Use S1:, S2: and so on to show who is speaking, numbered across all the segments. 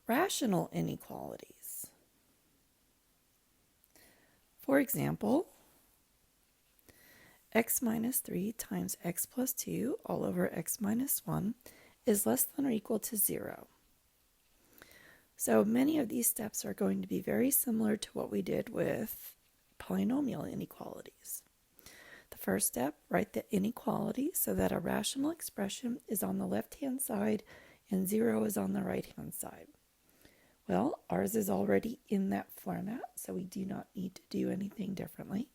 S1: rational inequalities. For example, x minus 3 times x plus 2 all over x minus 1 is less than or equal to 0. So many of these steps are going to be very similar to what we did with polynomial inequalities. The first step, write the inequality so that a rational expression is on the left-hand side and 0 is on the right-hand side. Well, ours is already in that format, so we do not need to do anything differently.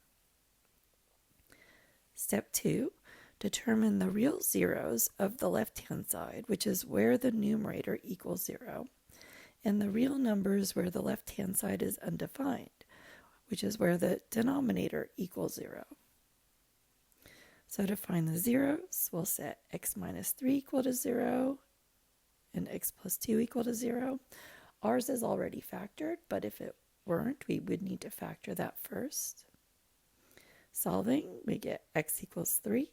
S1: Step 2, determine the real zeros of the left-hand side, which is where the numerator equals 0, and the real numbers where the left-hand side is undefined, which is where the denominator equals 0. So to find the zeros, we'll set x minus 3 equal to 0 and x plus 2 equal to 0. Ours is already factored, but if it weren't, we would need to factor that first. Solving, we get x equals 3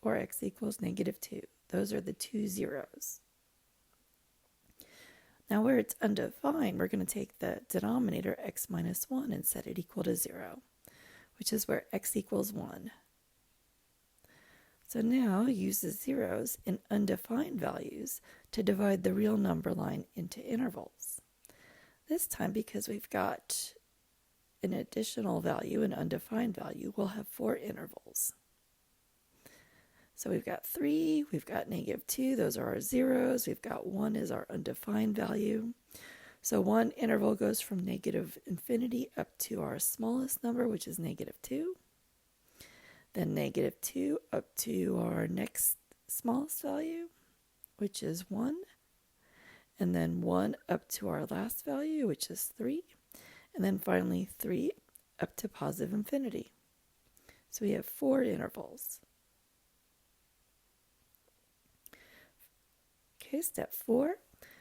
S1: or x equals negative 2. Those are the two zeros. Now where it's undefined, we're going to take the denominator x minus 1 and set it equal to 0, which is where x equals 1. So now use the zeros in undefined values to divide the real number line into intervals. This time, because we've got an additional value, an undefined value, we'll have 4 intervals. So we've got 3, we've got negative 2, those are our zeros, we've got 1 is our undefined value. So one interval goes from negative infinity up to our smallest number, which is negative 2. Then negative 2 up to our next smallest value, which is 1. And then 1 up to our last value, which is 3. And then finally 3 up to positive infinity. So we have 4 intervals. Okay, step 4.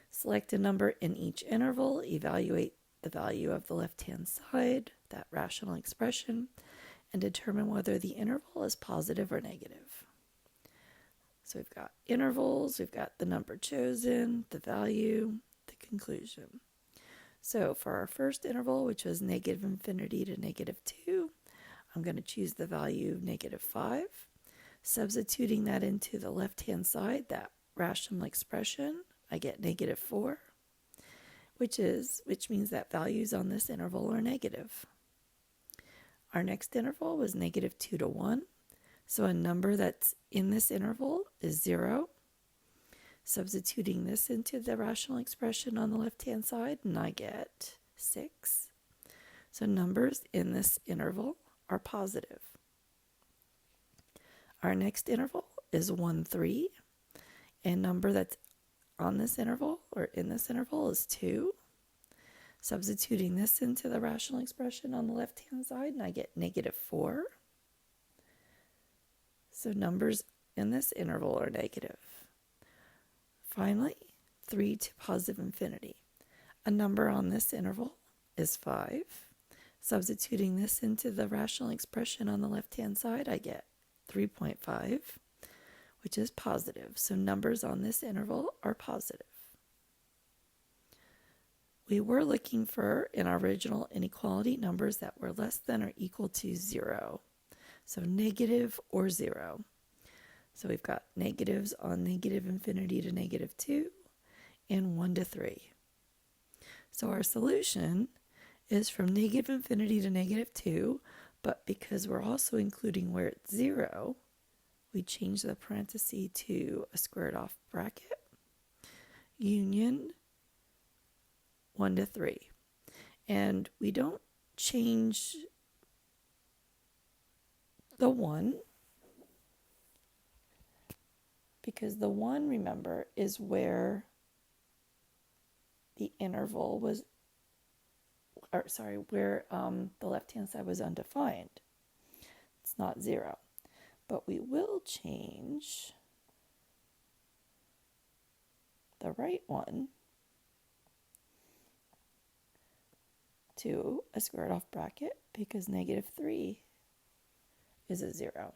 S1: Select a number in each interval. Evaluate the value of the left-hand side, that rational expression, and determine whether the interval is positive or negative. So we've got intervals, we've got the number chosen, the value, the conclusion. So for our first interval, which was negative infinity to negative 2, I'm going to choose the value of negative 5. Substituting that into the left-hand side, that rational expression, I get negative 4, which means that values on this interval are negative. Our next interval was negative 2 to 1. So a number that's in this interval is 0. Substituting this into the rational expression on the left-hand side, and I get 6. So numbers in this interval are positive. Our next interval is 1, 3. And number that's on this interval, or in this interval, is 2. Substituting this into the rational expression on the left-hand side, and I get negative 4. So numbers in this interval are negative. Finally, 3 to positive infinity. A number on this interval is 5. Substituting this into the rational expression on the left-hand side, I get 3.5, which is positive. So numbers on this interval are positive. We were looking for, in our original inequality, numbers that were less than or equal to 0. So negative or 0. So we've got negatives on negative infinity to negative 2 and 1 to 3. So our solution is from negative infinity to negative 2, but because we're also including where it's 0, we change the parenthesis to a squared off bracket, union 1 to 3. And we don't change the 1 because the 1, remember, is where the interval was, where the left-hand side was undefined. It's not 0. But we will change the right one to a squared off bracket because negative 3 is a 0.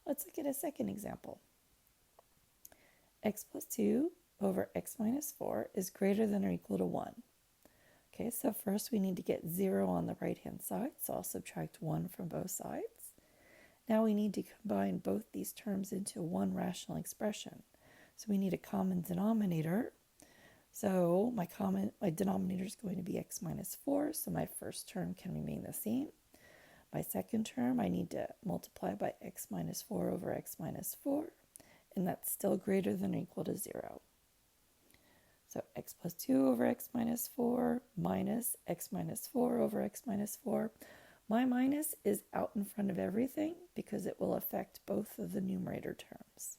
S1: Let's look at a second example. x plus 2 over x minus 4 is greater than or equal to 1. Okay, so first we need to get 0 on the right-hand side, so I'll subtract 1 from both sides. Now we need to combine both these terms into one rational expression. So we need a common denominator. So my denominator is going to be x minus 4, so my first term can remain the same. My second term, I need to multiply by x minus 4 over x minus 4, and that's still greater than or equal to 0. So x plus 2 over x minus 4 minus x minus 4 over x minus 4. My minus is out in front of everything because it will affect both of the numerator terms,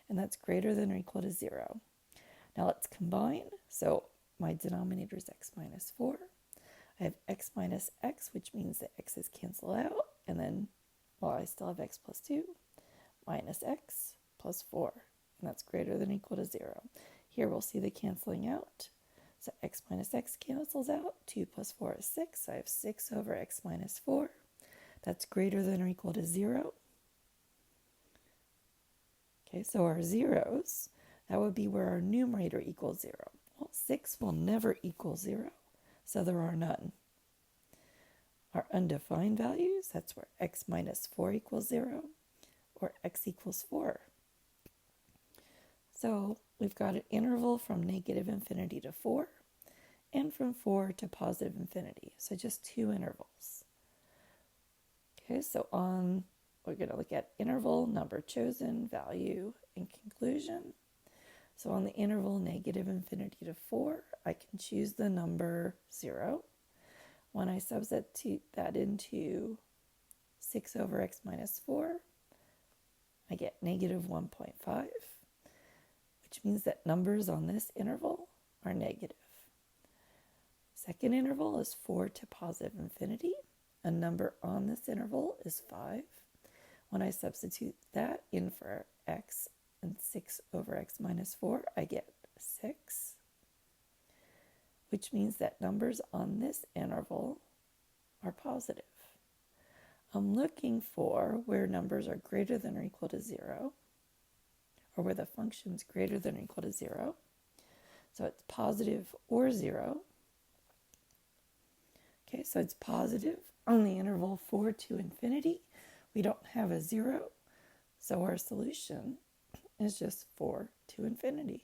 S1: and that's greater than or equal to 0. Now let's combine. So my denominator is x minus 4. I have x minus x, which means that x's cancel out, and then, well, I still have x plus 2 minus x plus 4, and that's greater than or equal to 0. Here we'll see the canceling out. So x minus x cancels out. 2 plus 4 is 6. So I have 6 over x minus 4. That's greater than or equal to 0. Okay, so our zeros, that would be where our numerator equals 0. Well, 6 will never equal 0, so there are none. Our undefined values, that's where x minus 4 equals 0, or x equals 4. So we've got an interval from negative infinity to 4, and from 4 to positive infinity. So just two intervals. Okay, so we're going to look at interval, number chosen, value, and conclusion. So on the interval negative infinity to 4, I can choose the number 0. When I substitute that into 6 over x minus 4, I get negative 1.5, which means that numbers on this interval are negative. Second interval is 4 to positive infinity. A number on this interval is 5. When I substitute that in for x and 6 over x minus 4, I get 6, which means that numbers on this interval are positive. I'm looking for where numbers are greater than or equal to 0, or where the function's greater than or equal to 0. So it's positive or 0. Okay, so it's positive on the interval 4 to infinity. We don't have a 0, so our solution is just 4 to infinity.